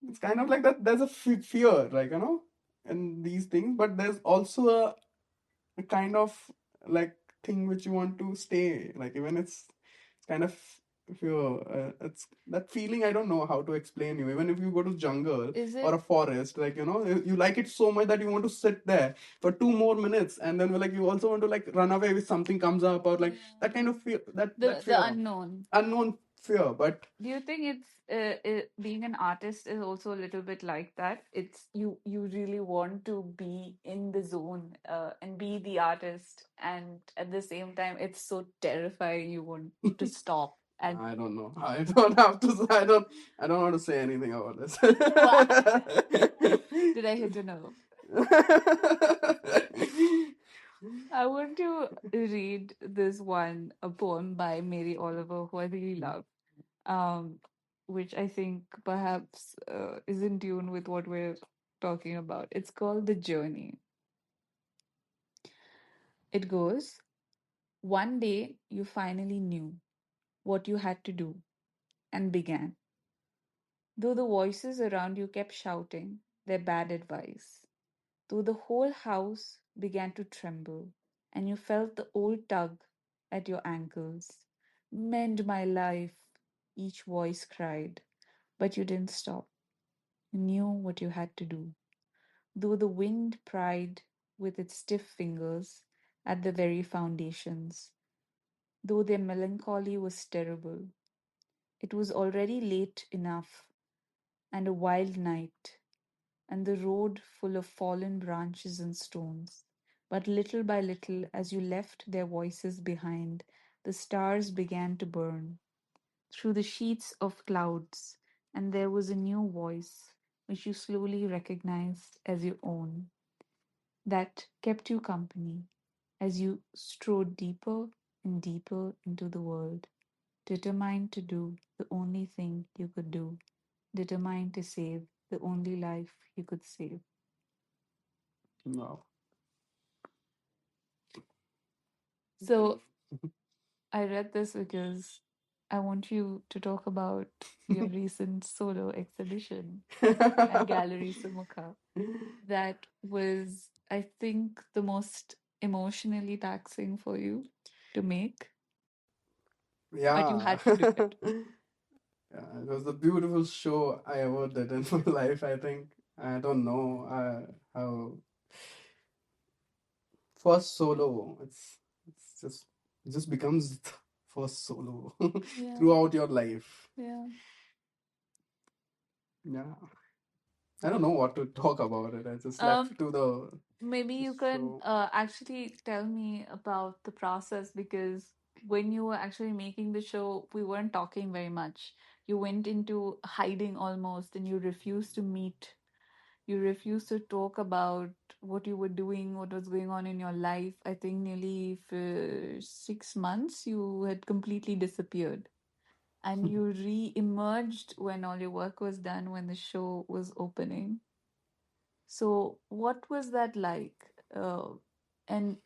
It's kind of like that. There's a fear, like, in these things, but there's also a kind of like thing which you want to stay. Like, even it's kind of fear. It's that feeling. I don't know how to explain you. Even if you go to jungle Is or it a forest, like, you like it so much that you want to sit there for 2 more minutes, and then like you also want to like run away if something comes up, or like that kind of fear. That the fear, unknown? unknown fear. But Do you think being an artist is also a little bit like that? It's you really want to be in the zone and be the artist, and at the same time, it's so terrifying. You want to stop and I don't know. I don't have to. I don't want to say anything about this. Wha- did I hit a nerve? I want to read this one, a poem by Mary Oliver, who I really love, um, which I think perhaps is in tune with what we're talking about. It's called The Journey. It goes, one day you finally knew what you had to do and began. Though the voices around you kept shouting their bad advice, though the whole house began to tremble, and you felt the old tug at your ankles. Mend my life, each voice cried, but you didn't stop. You knew what you had to do. Though the wind pried with its stiff fingers at the very foundations, though their melancholy was terrible, it was already late enough and a wild night, and the road full of fallen branches and stones. But little by little, as you left their voices behind, the stars began to burn through the sheets of clouds, and there was a new voice which you slowly recognized as your own, that kept you company as you strode deeper and deeper into the world, determined to do the only thing you could do, determined to save the only life you could save. no. So I read this because I want you to talk about your recent solo exhibition at Gallery Sumukha. That was, I think, the most emotionally taxing for you to make, but you Yeah. had to do it. Yeah, it was the beautiful show I ever did in my life, I think. I don't know how first solo, it just becomes first solo Yeah, throughout your life. yeah. Yeah. I don't know what to talk about it. I just Um, left to Maybe the you can show. actually tell me about the process because when you were actually making the show, we weren't talking very much. You went into hiding almost and you refused to meet. You refused to talk about what you were doing, what was going on in your life. I think nearly for 6 months you had completely disappeared. And you re-emerged when all your work was done, when the show was opening. So, what was that like? And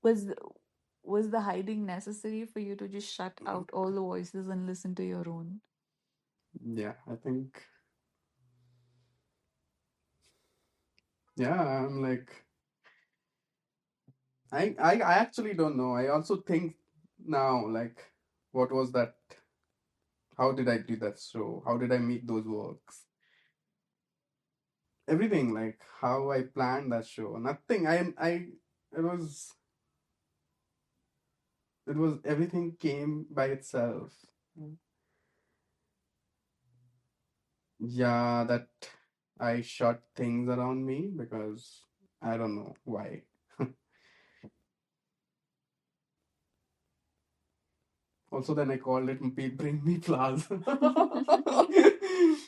was the, was the hiding necessary for you to just shut out all the voices and listen to your own? Yeah, I think, yeah, I'm like, I actually don't know. I also think now, like, what was that? How did I do that show? How did I meet those works? Everything, like how I planned that show. Nothing. It was everything came by itself. Yeah, that I shut things around me because I don't know why. Also, then I called it Bring Me Flowers.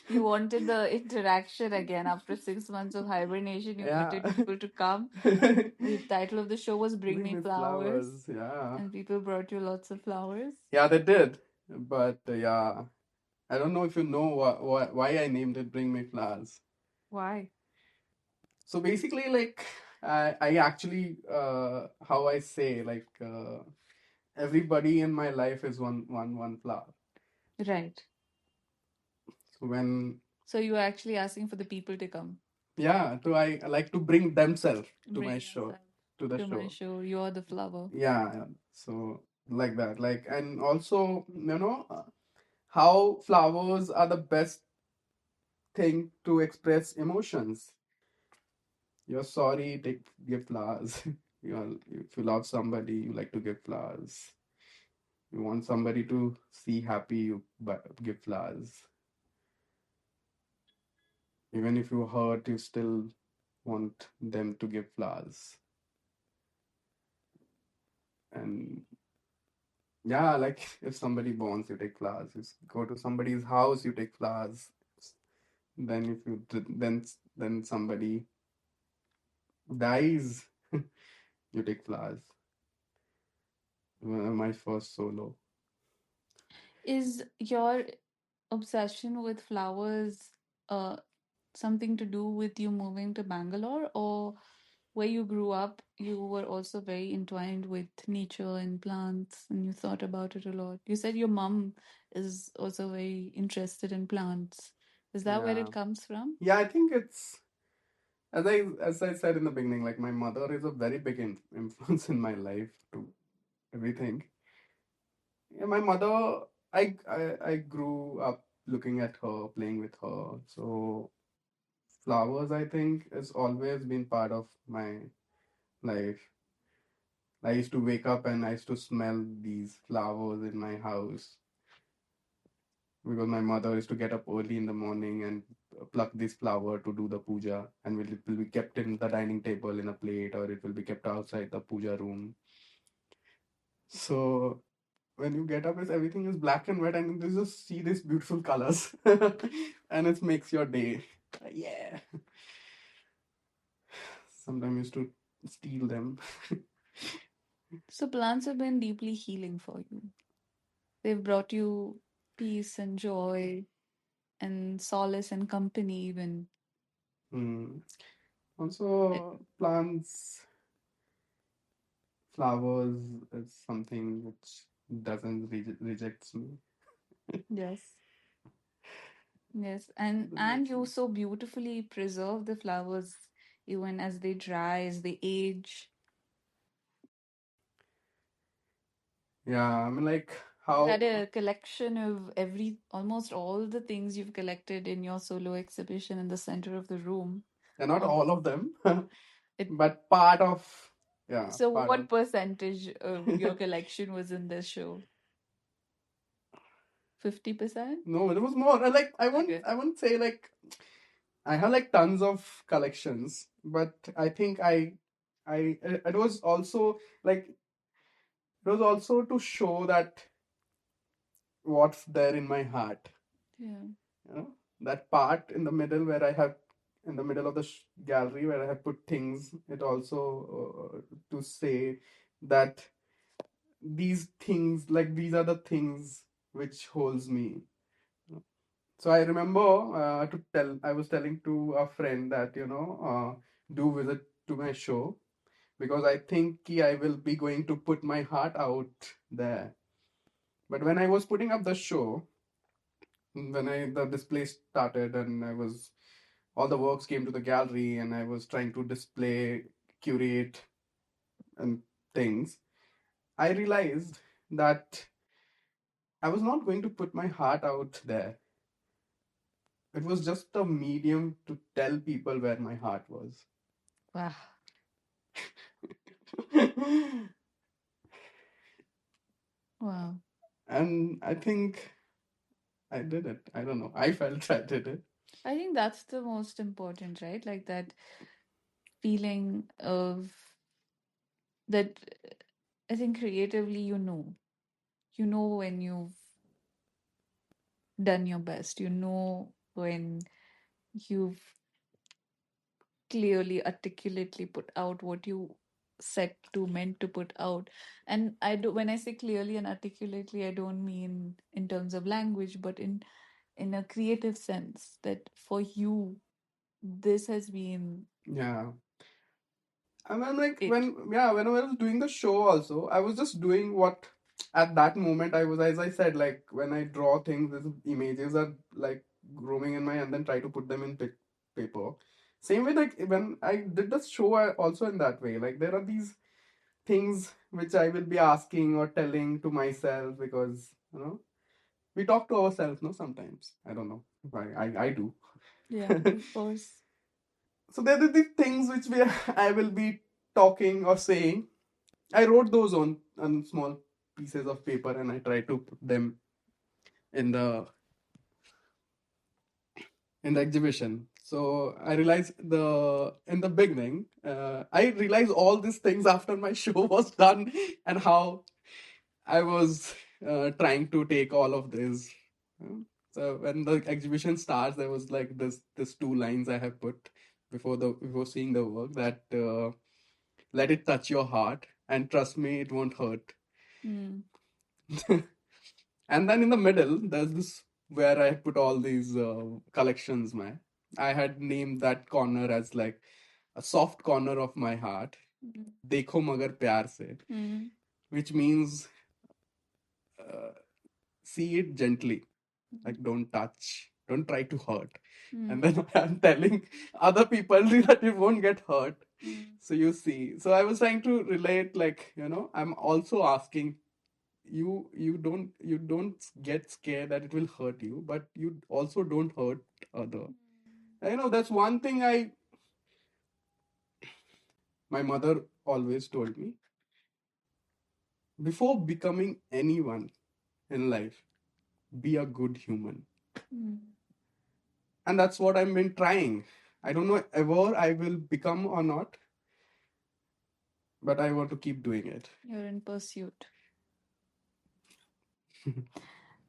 You wanted the interaction again after 6 months of hibernation. You Yeah. wanted people to come. The title of the show was Bring Bring Me Me Flowers, Flowers. Yeah. and people brought you lots of flowers. Yeah, they did. But yeah, I don't know if you know why I named it Bring Me Flowers. Why? So basically, like, I actually, how I say, like, everybody in my life is one flower. Right. So when, So you were actually asking for the people to come. yeah, to I like to bring themselves to my Bring show, themselves to the to my show. show. You're the flower. Yeah, so like that, like, and also, how flowers are the best thing to express emotions. You're sorry, give flowers. If you love somebody, you like to give flowers. You want somebody to see happy, give flowers. Even if you hurt, you still want them to give flowers. And yeah, like if somebody borns, you take flowers. You go to somebody's house, you take flowers. Then if you then somebody dies, you take flowers. My first solo. Is your obsession with flowers uh something to do with you moving to Bangalore, or where you grew up, you were also very entwined with nature and plants and you thought about it a lot? You said your mom is also very interested in plants. Is that where Yeah. it comes from? Yeah, I think it's as I said in the beginning, like my mother is a very big influence in my life to everything. Yeah, my mother, I grew up looking at her, playing with her. So flowers, I think, has always been part of my life. I used to wake up and I used to smell these flowers in my house because my mother used to get up early in the morning and pluck this flower to do the puja, and it will be kept in the dining table in a plate, or it will be kept outside the puja room. So when you get up, is everything is black and white, and you just see these beautiful colors, and it makes your day. Yeah. Sometimes I used to steal them. So plants have been deeply healing for you. They've brought you peace and joy and solace and company even. Hmm. Uh, Also, plants, flowers is something which doesn't rejects me. Yes. Yes, and you so beautifully preserve the flowers even as they dry, as they age. Yeah, I mean, like You had how, a collection of almost all the things you've collected in your solo exhibition in the center of the room. yeah, not Of all of them, it, but part of, yeah, so part of. what percentage of your collection was in this show? 50%? No, it was more. Like Okay. I won't say like I have like tons of collections, but I think it was also like it was also to show that what's there in my heart. Yeah. You know, that part in the middle where I have in the middle of the gallery where I have put things. It also to say that these things, like these are the things which holds me. So I remember I was telling to a friend that, do visit to my show because I think I will be going to put my heart out there. But when I was putting up the show, when the display started and all the works came to the gallery and I was trying to display, curate and things, I realized that I was not going to put my heart out there. It was just a medium to tell people where my heart was. Wow. Wow. And I think I did it. I don't know. I felt I did it. I think that's the most important, right? Like that feeling of that I think creatively you know when you've done your best. You know when you've clearly, articulately put out what you set to meant to put out. And I do, when I say clearly and articulately, I don't mean in terms of language, but in a creative sense, that for you this has been Yeah. And I'm like, it. when I was doing the show also, I was just doing what at that moment I was, as I said, like when I draw things, these images are like roaming in my, and then try to put them in paper. Same way, like when I did the show, I also in that way. Like there are these things which I will be asking or telling to myself because, we talk to ourselves, no, sometimes. I don't know if I do. Yeah, of course. So there are the things which I will be talking or saying. I wrote those on small pieces of paper and I try to put them in the exhibition. So I realized in the beginning, I realized all these things after my show was done and how I was trying to take all of this. So when the exhibition starts, there was like this two lines I have put before seeing the work that let it touch your heart and trust me, it won't hurt. Mm. And then in the middle, there's this where I put all these collections. I had named that corner as like a soft corner of my heart. Mm. Dekho magar pyar se, Mm. which means uh, see it gently, Mm. like don't touch, don't try to hurt. And Mm. then I'm telling other people that you won't get hurt. Mm. So you see. So I was trying to relate, like, I'm also asking you don't get scared that it will hurt you, but you also don't hurt other. That's one thing my mother always told me: before becoming anyone in life, be a good human. Mm. And that's what I've been trying. I don't know ever I will become or not, but I want to keep doing it. You're in pursuit.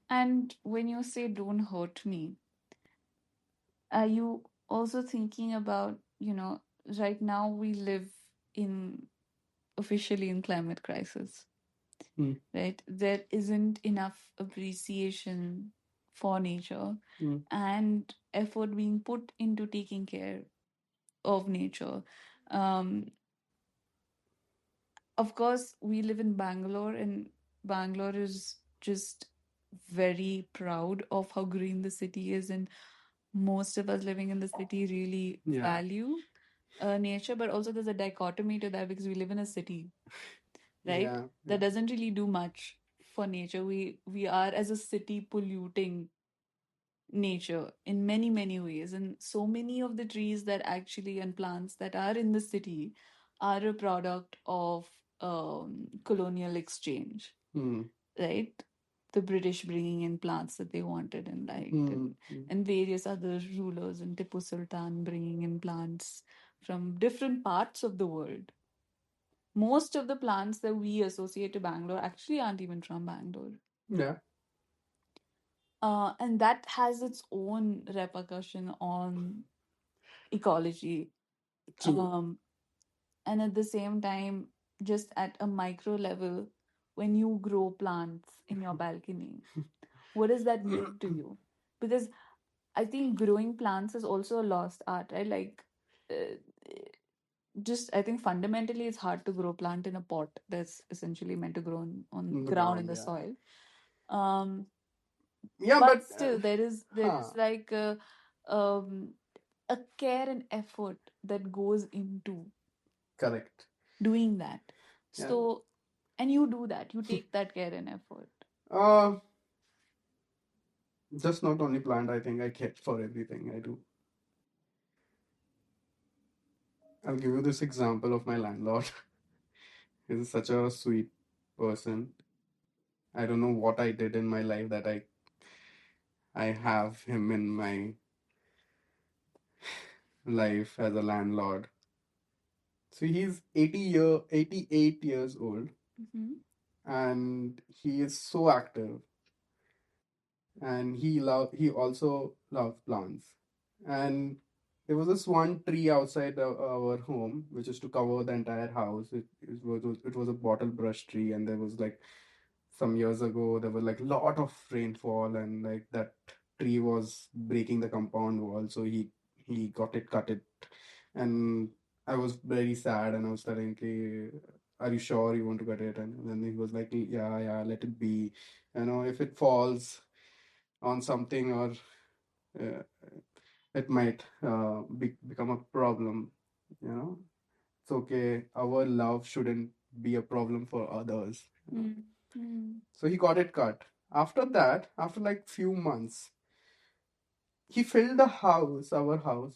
And when you say don't hurt me, are you also thinking about, right now we live in officially in climate crisis, Hmm. right? There isn't enough appreciation for nature Hmm. and effort being put into taking care of nature. Um, of course, we live in Bangalore, and Bangalore is just very proud of how green the city is, and most of us living in the city really Yeah. value nature, but also there's a dichotomy to that because we live in a city, right? Yeah. That Yeah. doesn't really do much for nature. We are as a city polluting nature in many many ways, and so many of the trees that actually and plants that are in the city are a product of colonial exchange, Hmm. right? The British bringing in plants that they wanted and liked, Hmm. and Hmm. various other rulers and Tipu Sultan bringing in plants from different parts of the world. Most of the plants that we associate to Bangalore actually aren't even from Bangalore. Yeah. And that has its own repercussion on ecology. True. And at the same time, just at a micro level, when you grow plants in your balcony, what does that mean to you? Because I think growing plants is also a lost art, right? Like, uh, just I think fundamentally it's hard to grow a plant in a pot that's essentially meant to grow on On the ground in ground, the yeah. soil. Um, Yeah, but but still, there is huh. like um, a care and effort that goes into Correct. doing that. Yeah. So, and you do that, you take that care and effort. Uh, just not only plant, I think I care for everything I do. I'll give you this example of my landlord. He's such a sweet person. I don't know what I did in my life that I have him in my life as a landlord. So he's 88 years old, Hmm. and he is so active, and he also loved plants. And there was this one tree outside our home which is to cover the entire house. It was a bottle brush tree, and there was like some years ago there was like lot of rainfall, and like that tree was breaking the compound wall, so he got it cut it. And I was very sad, and I was telling, okay, are you sure you want to cut it? And then he was like, yeah, yeah, let it be. If it falls on something, or uh, it might become a problem. It's okay. Our love shouldn't be a problem for others. Mm. Mm. So he got it cut. After that, after like few months, he filled our house,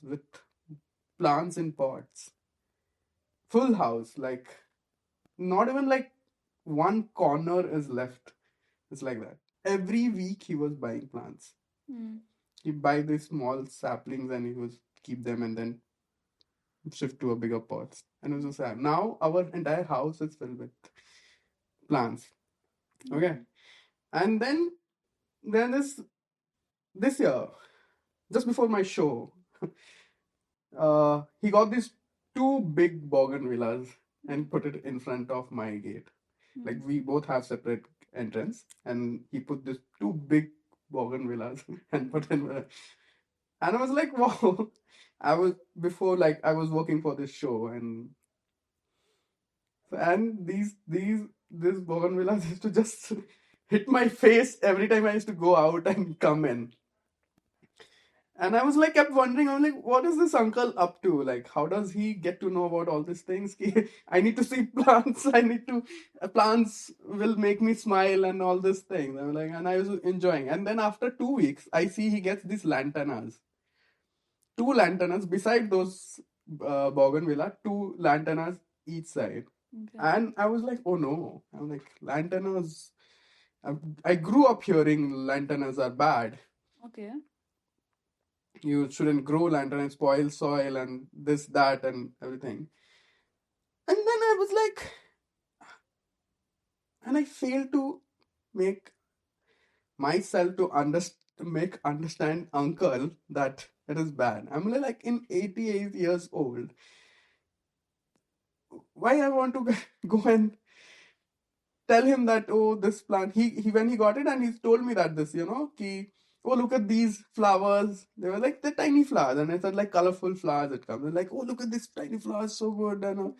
with plants in pots. Full house, like not even like one corner is left. It's like that. Every week he was buying plants. Mm. He'd buy these small saplings and he would keep them and then shift to a bigger pots. And it was so sad. Now our entire house is filled with plants. Okay. And then this year, just before my show, he got these two big bougainvilleas and put it in front of my gate. Like we both have separate entrance, and he put these two big bougainvilleas and put in. And I was like, wow. I was before, like I was working for this show, and these bougainvilleas used to just hit my face every time I used to go out and come in. And I was like, kept wondering, I'm like, what is this uncle up to? Like, how does he get to know about all these things? I need to see plants. I need to, plants will make me smile and all these things. I'm like, and I was enjoying. And then after 2 weeks, I see he gets these lantanas. Two lantanas beside those bougainvillea, two lantanas each side. Okay. And I was like, oh no. I'm like, lantanas. I grew up hearing lantanas are bad. Okay. You shouldn't grow lantern and spoil soil and this, that, and everything. And then I was like, and I failed to make myself to understand uncle that it is bad. I'm like in 88 years old. Why I want to go and tell him that, oh, this plant, he when he got it, and he told me that this, ki, oh, look at these flowers. They were like the tiny flowers, and I said like colorful flowers. It comes, and like, oh, look at this tiny flowers, so good. And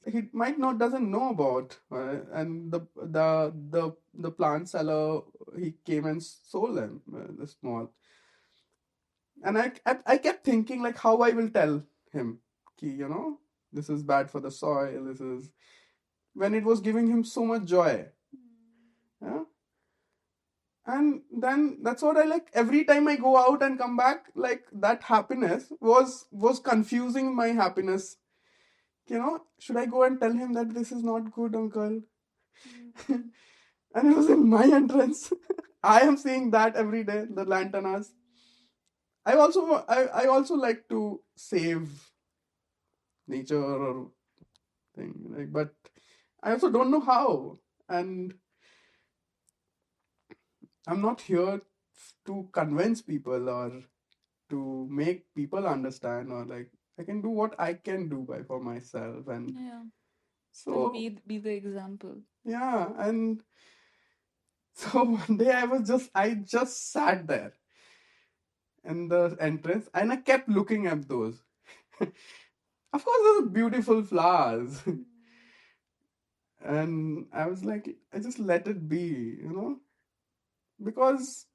he might not doesn't know about, and the plant seller, he came and sold them, the small. And I kept thinking like how I will tell him, ki, this is bad for the soil. This is when it was giving him so much joy. Yeah. And then that's what I like. Every time I go out and come back, like that happiness was confusing my happiness. Should I go and tell him that this is not good, uncle? And it was in my entrance. I am seeing that every day, the lantanas. I also like to save nature or thing, like, but I also don't know how. And I'm not here to convince people or to make people understand, or like I can do what I can do by for myself. And Yeah. And so be the example. yeah. And so one day I just sat there in the entrance, and I kept looking at those. Of course, those are beautiful flowers. And I was like, I just let it be, because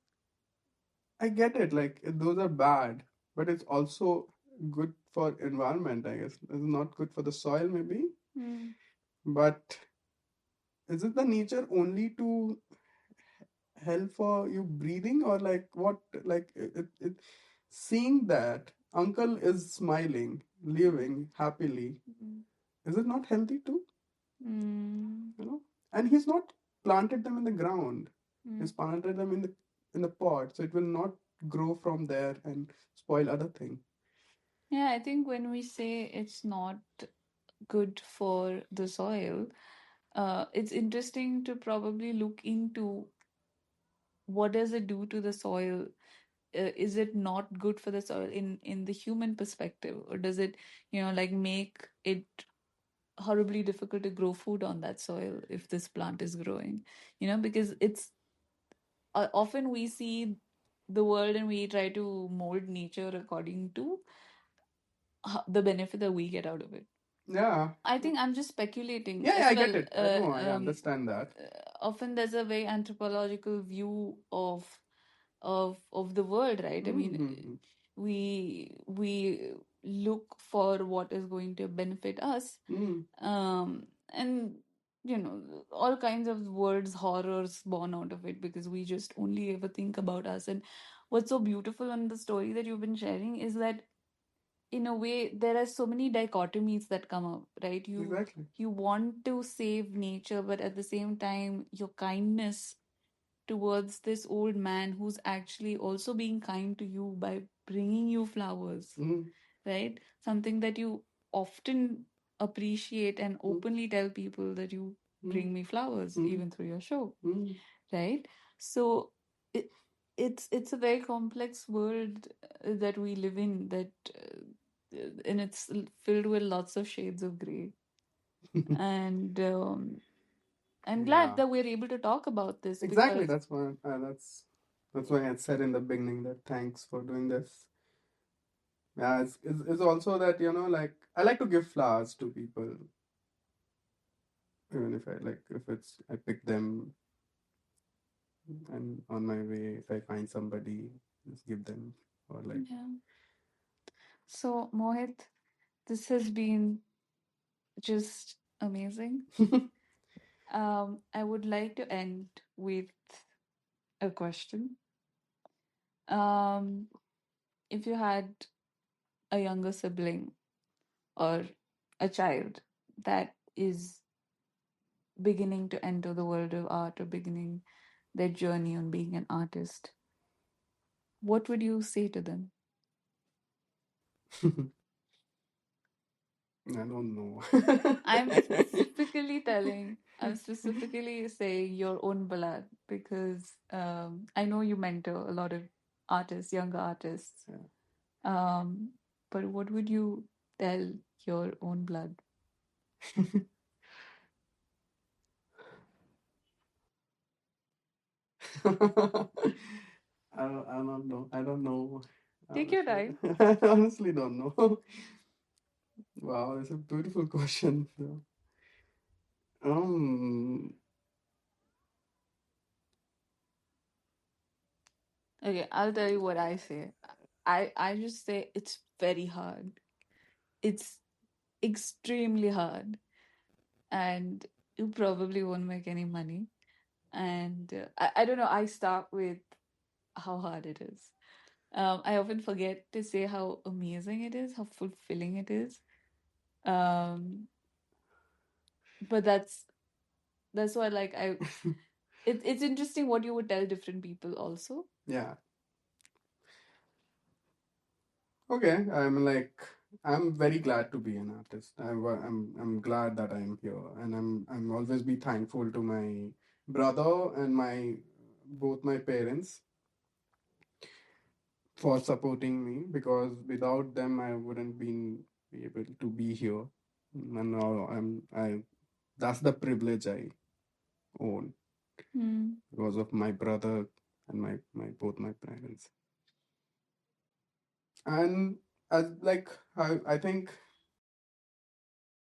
I get it. Like those are bad, but it's also good for environment. I guess it's not good for the soil, maybe. Mm. But is it the nature only to help for you breathing, or like what? Like seeing that uncle is smiling, living happily, is it not healthy too? Mm. And he's not planted them in the ground. He's Mm. planted them in the pot, so it will not grow from there and spoil other thing. Yeah, I think when we say it's not good for the soil, it's interesting to probably look into what does it do to the soil. Is it not good for the soil in the human perspective, or does it, like, make it horribly difficult to grow food on that soil if this plant is growing? Because it's often we see the world and we try to mold nature according to the benefit that we get out of it. Yeah. I think I'm just speculating Yeah, yeah, as I get well. it. I know, I understand that. Often there's a very anthropological view of the world, right? I mean, Mm-hmm. we look for what is going to benefit us, Mm-hmm. and all kinds of words, horrors born out of it, because we just only ever think about us. And what's so beautiful in the story that you've been sharing is that, in a way, there are so many dichotomies that come up, right? you Exactly. you want to save nature, but at the same time your kindness towards this old man who's actually also being kind to you by bringing you flowers, Mm-hmm. right? Something that you often appreciate and openly tell people that you bring me flowers Mm-hmm. even through your show, Mm-hmm. right? So it it's a very complex world that we live in, that and it's filled with lots of shades of gray. And I'm glad Yeah. that we're able to talk about this, Exactly. because That's why. That's why I said in the beginning that thanks for doing this. Yeah, it's also that, like, I like to give flowers to people, even if if it's I pick them and on my way, if I find somebody, just give them, or like. yeah. So, Mohit, this has been just amazing. I would like to end with a question. Um, if you had a younger sibling or a child that is beginning to enter the world of art, or beginning their journey on being an artist, what would you say to them? I don't know. I'm specifically saying your own blood, because I know you mentor a lot of artists, younger artists. Yeah. Um, but what would you tell your own blood? I don't know. I don't know. Take your Honestly, time. I honestly don't know. Wow, it's a beautiful question. Um, Okay, I'll tell you what I say. I just say it's very hard. It's extremely hard, and you probably won't make any money. And I don't know, I start with how hard it is. I often forget to say how amazing it is, how fulfilling it is. Um, but that's why, like, it's interesting what you would tell different people also. yeah. Okay. I'm very glad to be an artist. I'm glad that I'm here, and I'm always be thankful to my brother and my both my parents for supporting me, because without them I wouldn't be able to be here. And now I that's the privilege I own, Hmm. because of my brother and my both my parents. And as like I think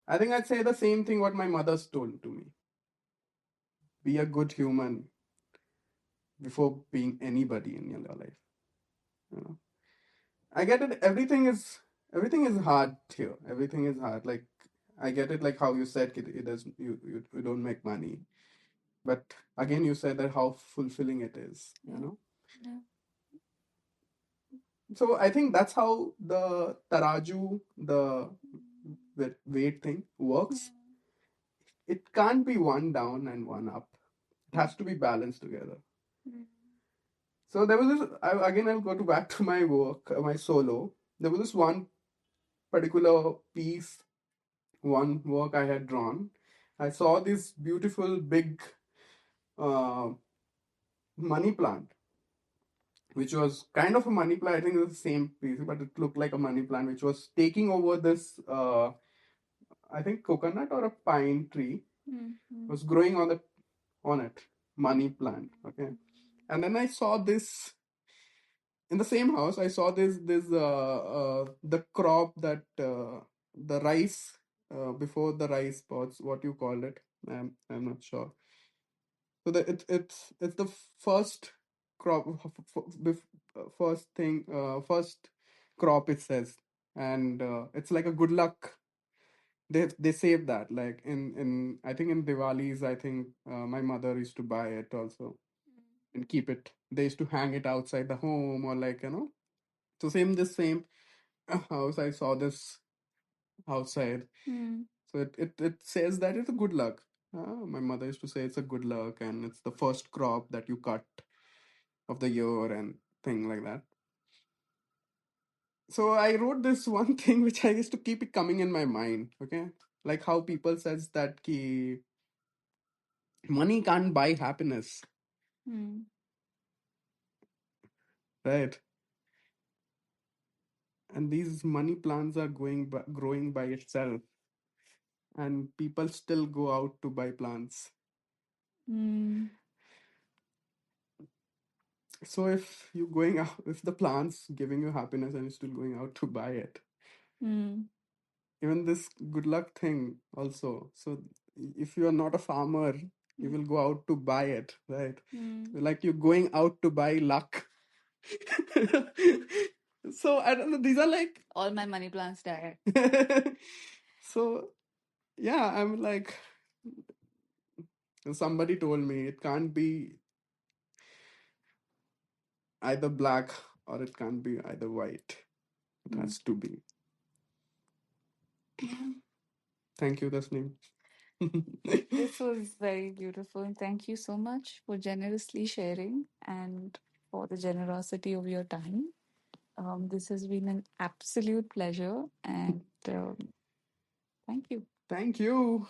I'd say the same thing what my mother's told to me. Be a good human before being anybody in your life. You know. I get it. Everything is hard here. Everything is hard. Like, I get it. Like how you said it does. You don't make money, but again you said that how fulfilling it is. You Yeah. know. Yeah. So I think that's how the taraju, the weight thing works. It can't be one down and one up. It has to be balanced together. Yeah. So there was this. Again, I'll go to back to my work, my solo. There was this one particular piece, one work I had drawn, I saw this beautiful big uh, money plant, which was kind of a money plant. I think it was the same piece, but it looked like a money plant, which was taking over this, I think, coconut or a pine tree Mm-hmm. was growing on it. Money plant. Okay, and then I saw this in the same house. I saw this the crop that the rice before the rice pods. What you call it? I'm not sure. So that it's the first crop, first thing, first crop it says, and it's like a good luck. They save that like in I think in Diwali's. I think my mother used to buy it also and keep it. They used to hang it outside the home or like So same house. I saw this outside. Mm. So it says that it's a good luck. My mother used to say it's a good luck and it's the first crop that you cut of the year and thing like that. So I wrote this one thing which I used to keep it coming in my mind. Okay, like how people says that ki money can't buy happiness, Mm. right? And these money plants are growing by itself, and people still go out to buy plants. Mm. So if you going out, if the plant's giving you happiness and you're still going out to buy it, Mm. even this good luck thing also. So if you are not a farmer, you will go out to buy it, right? Mm. Like you're going out to buy luck. So I don't know, these are like All my money plants die. so yeah, I'm like, somebody told me it can't be either black or it can't be either white. It Mm. has to be. Yeah. Thank you, Tasneem. This was very beautiful. And thank you so much for generously sharing and for the generosity of your time. This has been an absolute pleasure. And thank you. Thank you.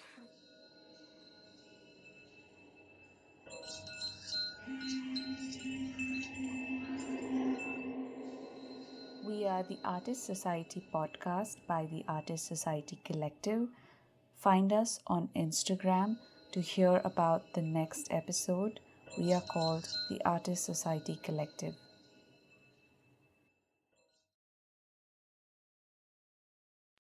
We are the Artist Society podcast by the Artist Society Collective. Find us on Instagram to hear about the next episode. We are called the Artist Society Collective.